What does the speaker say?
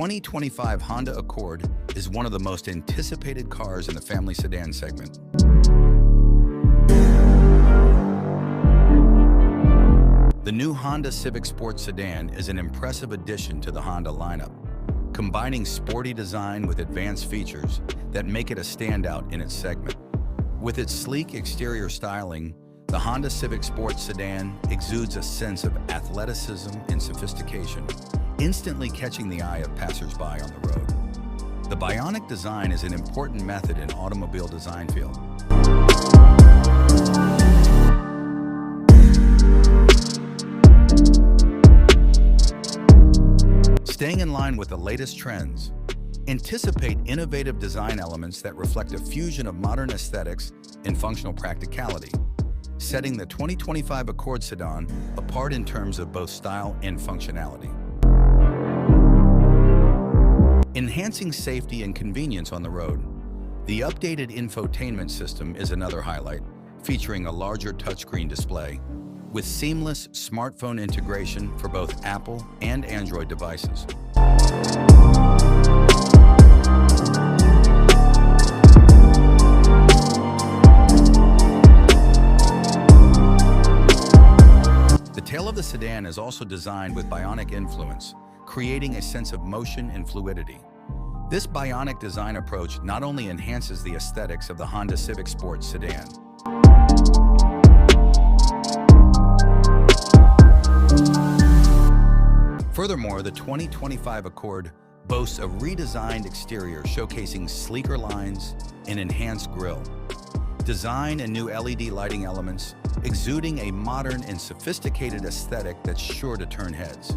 2025 Honda Accord is one of the most anticipated cars in the family sedan segment. The new Honda Civic Sport Sedan is an impressive addition to the Honda lineup, combining sporty design with advanced features that make it a standout in its segment. With its sleek exterior styling, the Honda Civic Sport Sedan exudes a sense of athleticism and sophistication, instantly catching the eye of passers-by on the road. The bionic design is an important method in automobile design field. Staying in line with the latest trends, anticipate innovative design elements that reflect a fusion of modern aesthetics and functional practicality, setting the 2025 Accord sedan apart in terms of both style and functionality. Enhancing safety and convenience on the road, the updated infotainment system is another highlight, featuring a larger touchscreen display with seamless smartphone integration for both Apple and Android devices. The tail of the sedan is also designed with bionic influence, creating a sense of motion and fluidity. This bionic design approach not only enhances the aesthetics of the Honda Civic Sport Sedan, furthermore, the 2025 Accord boasts a redesigned exterior showcasing sleeker lines and enhanced grille, design and new LED lighting elements, exuding a modern and sophisticated aesthetic that's sure to turn heads.